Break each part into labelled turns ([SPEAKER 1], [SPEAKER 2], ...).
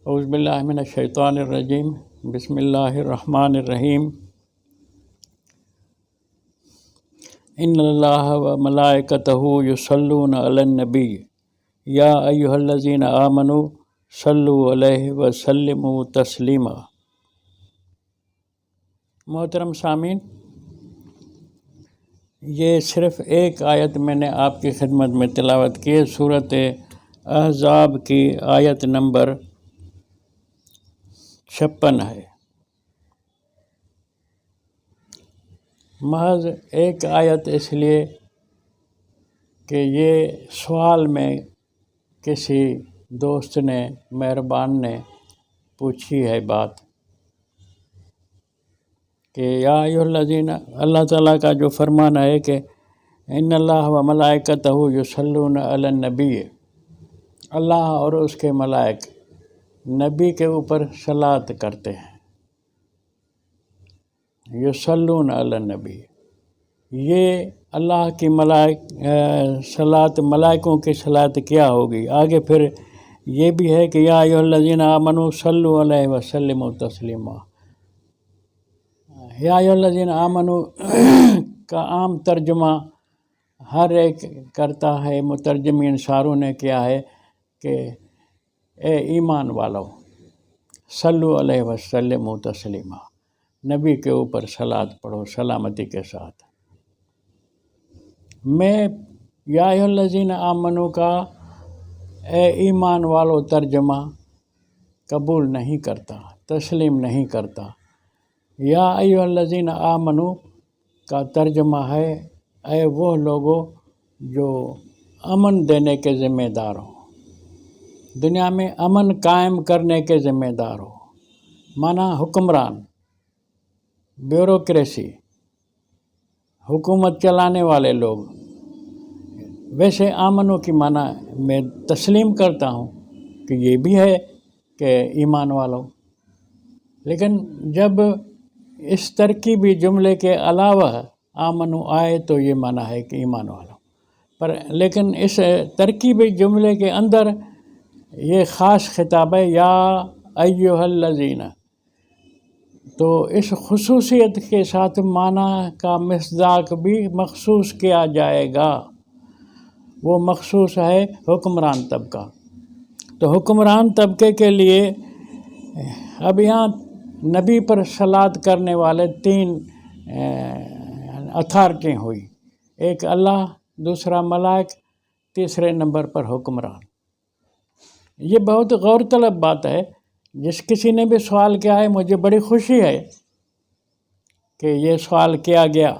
[SPEAKER 1] اعوذ باللہ من الشیطان الرجیم بسم اللہ الرحمن الرحیم ان اللہ و ملائکتہ یصلون علی النبی یا ایھا الذین آمنوا صلوا علیہ وسلموا تسلیما۔ محترم سامعین، یہ صرف ایک آیت میں نے آپ کی خدمت میں تلاوت کی ہے، سورۃ احزاب کی آیت نمبر 56 ہے۔ محض ایک آیت اس لیے کہ یہ سوال میں کسی دوست نے، مہربان نے پوچھی ہے بات کہ یا ایھا الذین، اللہ تعالیٰ کا جو فرمان ہے کہ ان اللہ و ملائکتہ یصلون علی النبی، اللہ اور اس کے ملائک نبی کے اوپر صلاۃ کرتے ہیں۔ یصلون علی النبی، یہ اللہ کی صلاۃ، ملائکوں کی صلاۃ کیا ہوگی؟ آگے پھر یہ بھی ہے کہ یا ایھا الذین آمنوا صلوا علیہ وسلموا تسلیما۔ یا ایھا الذین آمنوا کا عام ترجمہ ہر ایک کرتا ہے، مترجمین ساروں نے کیا ہے کہ اے ایمان والو، صلو علیہ وسلموا تسلیما، نبی کے اوپر صلاۃ پڑھو سلامتی کے ساتھ۔ میں یا ایھا الذین آمنوا کا اے ایمان والو ترجمہ قبول نہیں کرتا، تسلیم نہیں کرتا۔ یا ایھا الذین آمنوا کا ترجمہ ہے اے وہ لوگوں جو امن دینے کے ذمہ دار ہوں، دنیا میں امن قائم کرنے کے ذمہ دار ہو، مانا حکمران، بیوروکریسی، حکومت چلانے والے لوگ۔ ویسے آمنو کی معنی میں تسلیم کرتا ہوں کہ یہ بھی ہے کہ ایمان والو، لیکن جب اس ترکیبی جملے کے علاوہ آمنو آئے تو یہ معنی ہے کہ ایمان والو، لیکن اس ترکیبی جملے کے اندر یہ خاص خطاب ہے یا ایھا الذین، تو اس خصوصیت کے ساتھ معنی کا مصداق بھی مخصوص کیا جائے گا۔ وہ مخصوص ہے حکمران طبقہ۔ تو حکمران طبقے کے لیے اب یہاں نبی پر صلاۃ کرنے والے 3 اتھارٹی ہوئی، ایک اللہ، دوسرا ملائک، تیسرے نمبر پر حکمران۔ یہ بہت غور طلب بات ہے۔ جس کسی نے بھی سوال کیا ہے، مجھے بڑی خوشی ہے کہ یہ سوال کیا گیا،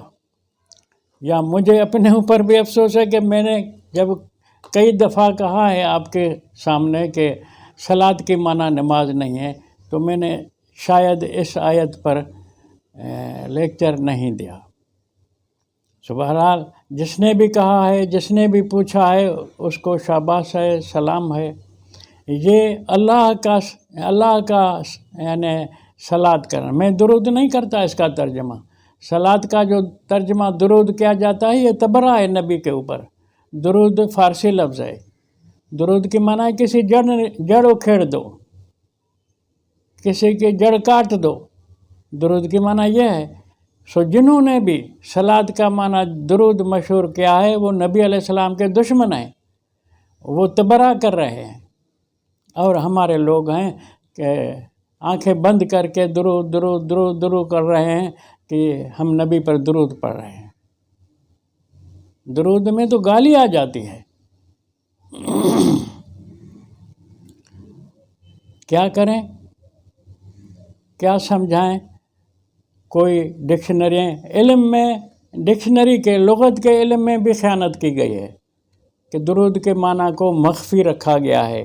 [SPEAKER 1] یا مجھے اپنے اوپر بھی افسوس ہے کہ میں نے جب کئی دفعہ کہا ہے آپ کے سامنے کہ صلاۃ کی معنی نماز نہیں ہے، تو میں نے شاید اس آیت پر لیکچر نہیں دیا۔ بہرحال جس نے بھی کہا ہے، جس نے بھی پوچھا ہے، اس کو شاباش ہے، سلام ہے۔ یہ اللہ کا یعنی صلاۃ کرنا، میں درود نہیں کرتا اس کا ترجمہ۔ صلاۃ کا جو ترجمہ درود کیا جاتا ہے، یہ تبرہ ہے نبی کے اوپر۔ درود فارسی لفظ ہے۔ درود کی معنی ہے کسی جڑ اکھیڑ دو، کسی کی جڑ کاٹ دو، درود کی معنی یہ ہے۔ جنہوں نے بھی صلاۃ کا معنی درود مشہور کیا ہے، وہ نبی علیہ السلام کے دشمن ہیں، وہ تبرہ کر رہے ہیں، اور ہمارے لوگ ہیں کہ آنکھیں بند کر کے درود درود درود درود کر رہے ہیں کہ ہم نبی پر درود پڑھ رہے ہیں۔ درود میں تو گالی آ جاتی ہے۔ کیا کریں، کیا سمجھائیں؟ کوئی علم میں، ڈکشنری کے، لغت کے علم میں بھی خیانت کی گئی ہے کہ درود کے معنی کو مخفی رکھا گیا ہے،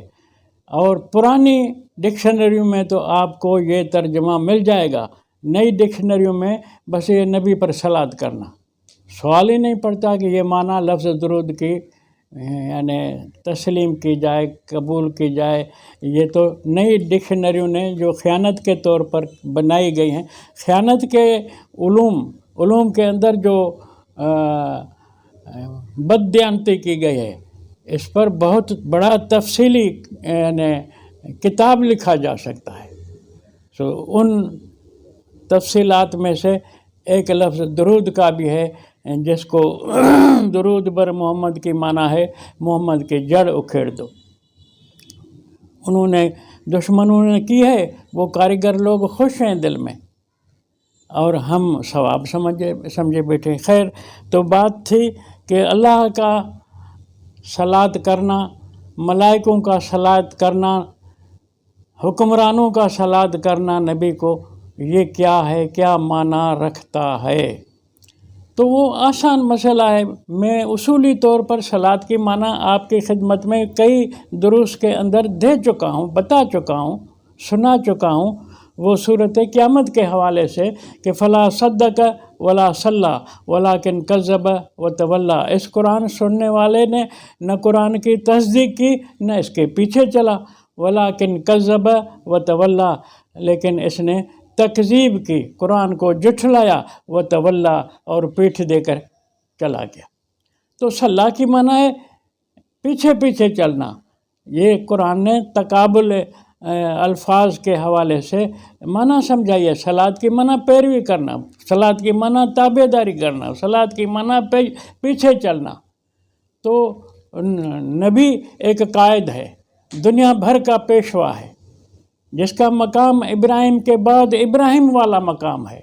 [SPEAKER 1] اور پرانی ڈکشنریوں میں تو آپ کو یہ ترجمہ مل جائے گا، نئی ڈکشنریوں میں بس یہ نبی پر صلاۃ کرنا، سوال ہی نہیں پڑتا کہ یہ معنی لفظ درود کی یعنی تسلیم کی جائے، قبول کی جائے۔ یہ تو نئی ڈکشنریوں نے جو خیانت کے طور پر بنائی گئی ہیں، خیانت کے علوم کے اندر جو بددیانتی کی گئی ہے، اس پر بہت بڑا تفصیلی یعنی کتاب لکھا جا سکتا ہے۔ ان تفصیلات میں سے ایک لفظ درود کا بھی ہے، جس کو درود بر محمد کی معنی ہے محمد کی جڑ اکھیڑ دو۔ انہوں نے دشمنوں نے کی ہے، وہ کاریگر لوگ خوش ہیں دل میں، اور ہم ثواب سمجھے بیٹھے۔ خیر، تو بات تھی کہ اللہ کا صلات کرنا، ملائکوں کا صلات کرنا، حکمرانوں کا صلات کرنا نبی کو، یہ کیا ہے، کیا معنی رکھتا ہے؟ تو وہ آسان مسئلہ ہے۔ میں اصولی طور پر صلات کی معنی آپ کی خدمت میں کئی دروس کے اندر دے چکا ہوں، بتا چکا ہوں، سنا چکا ہوں۔ وہ صورت قیامت کے حوالے سے کہ فلا صدق ولا صلی ولکن کذب وتولی، اس قرآن سننے والے نے نہ قرآن کی تصدیق کی نہ اس کے پیچھے چلا، ولکن کذب وتولی، لیکن اس نے تکذیب کی، قرآن کو جھٹلایا، وتولی، اور پیٹھ دے کر چلا گیا۔ تو صلاح کی معنی ہے پیچھے پیچھے چلنا۔ یہ قرآن نے تقابل الفاظ کے حوالے سے معنی سمجھائی ہے۔ صلاۃ کی معنی پیروی کرنا، صلاۃ کی معنی تابع داری کرنا، صلاۃ کی معنی پیچھے چلنا۔ تو نبی ایک قائد ہے، دنیا بھر کا پیشوا ہے، جس کا مقام ابراہیم کے بعد ابراہیم والا مقام ہے۔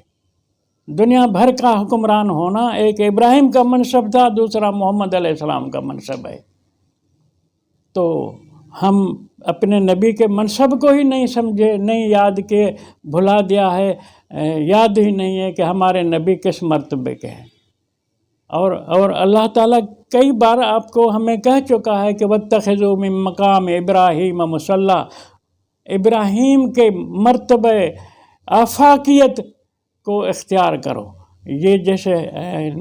[SPEAKER 1] دنیا بھر کا حکمران ہونا ایک ابراہیم کا منصب تھا، دوسرا محمد علیہ السلام کا منصب ہے۔ تو ہم اپنے نبی کے منصب کو ہی نہیں سمجھے، نہیں یاد کے، بھلا دیا ہے، یاد ہی نہیں ہے کہ ہمارے نبی کس مرتبے کے ہیں۔ اور اللہ تعالیٰ کئی بار آپ کو ہمیں کہہ چکا ہے کہ واتخذوا من مقام ابراہیم مصلی، ابراہیم کے مرتبہ آفاقیت کو اختیار کرو۔ یہ جیسے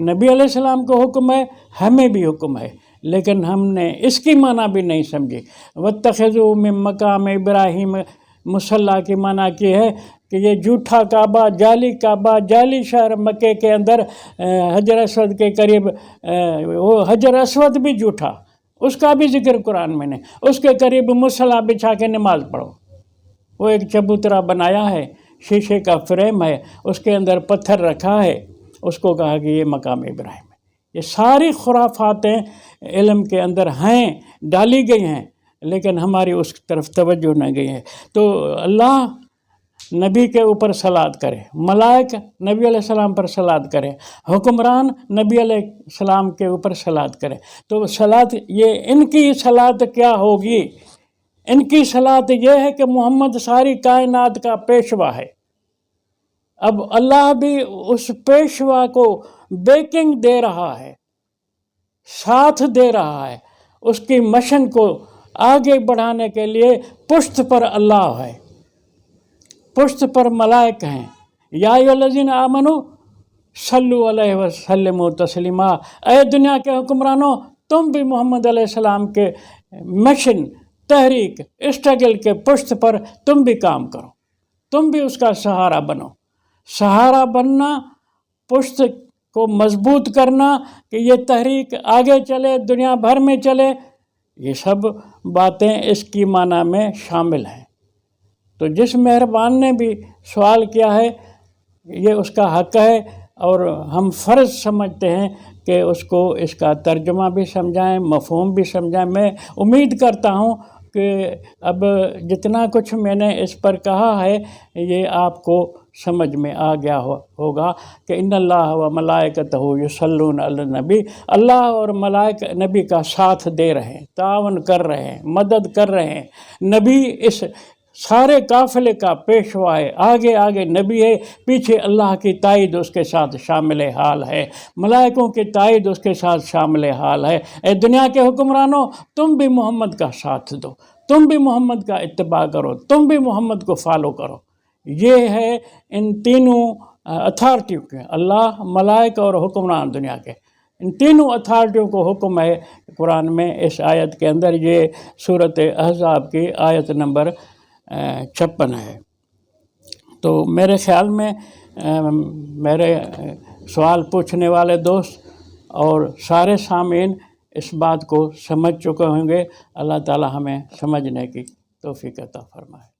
[SPEAKER 1] نبی علیہ السلام کو حکم ہے، ہمیں بھی حکم ہے، لیکن ہم نے اس کی معنی بھی نہیں سمجھی۔ واتخذوا من مقام ابراہیم مصلی کی معنی کی ہے کہ یہ جھوٹا کعبہ، جعلی شہر مکے کے اندر حجر اسود کے قریب، وہ حجر اسود بھی جھوٹا، اس کا بھی ذکر قرآن میں نے، اس کے قریب مصلی بچھا کے نماز پڑھو۔ وہ ایک چبوترا بنایا ہے، شیشے کا فریم ہے، اس کے اندر پتھر رکھا ہے، اس کو کہا کہ یہ مقام ابراہیم ہے۔ یہ ساری خرافاتیں علم کے اندر ہیں، ڈالی گئی ہیں، لیکن ہماری اس طرف توجہ نہ گئی ہے۔ تو اللہ نبی کے اوپر صلات کرے، ملائک نبی علیہ السلام پر صلات کرے، حکمران نبی علیہ السلام کے اوپر صلات کرے۔ تو صلات، یہ ان کی صلات کیا ہوگی؟ ان کی صلات یہ ہے کہ محمد ساری کائنات کا پیشوا ہے۔ اب اللہ بھی اس پیشوا کو بیکنگ دے رہا ہے، ساتھ دے رہا ہے، اس کی مشن کو آگے بڑھانے کے لیے پشت پر اللہ ہے، پشت پر ملائک ہیں۔ یا ایھا الذین آمنوا صلوا علیہ وسلموا تسلیما، اے دنیا کے حکمرانوں، تم بھی محمد علیہ السلام کے مشن، تحریک، اسٹرگل کے پشت پر تم بھی کام کرو، تم بھی اس کا سہارا بنو۔ سہارا بننا، پشت کو مضبوط کرنا کہ یہ تحریک آگے چلے، دنیا بھر میں چلے، یہ سب باتیں اس کی معنی میں شامل ہیں۔ تو جس مہربان نے بھی سوال کیا ہے، یہ اس کا حق ہے، اور ہم فرض سمجھتے ہیں کہ اس کو اس کا ترجمہ بھی سمجھائیں، مفہوم بھی سمجھائیں۔ میں امید کرتا ہوں کہ اب جتنا کچھ میں نے اس پر کہا ہے یہ آپ کو سمجھ میں آ گیا ہوگا کہ ان اللہ و ملائکتہ یصلون علی النبی، اللہ اور ملائک نبی کا ساتھ دے رہے ہیں، تعاون کر رہے ہیں، مدد کر رہے ہیں۔ نبی اس سارے قافلے کا پیشوا ہے، آگے آگے نبی ہے، پیچھے اللہ کی تائید اس کے ساتھ شامل حال ہے، ملائکوں کی تائید اس کے ساتھ شامل حال ہے۔ اے دنیا کے حکمرانوں، تم بھی محمد کا ساتھ دو، تم بھی محمد کا اتباع کرو، تم بھی محمد کو فالو کرو۔ یہ ہے ان تینوں اتھارٹیوں کے، اللہ، ملائک اور حکمران دنیا کے، ان تینوں اتھارٹیوں کو حکم ہے قرآن میں۔ اس آیت کے اندر یہ سورۃ احزاب کی آیت نمبر 56 ہے۔ تو میرے خیال میں میرے سوال پوچھنے والے دوست اور سارے سامعین اس بات کو سمجھ چکے ہوں گے۔ اللہ تعالی ہمیں سمجھنے کی توفیق عطا فرمائے۔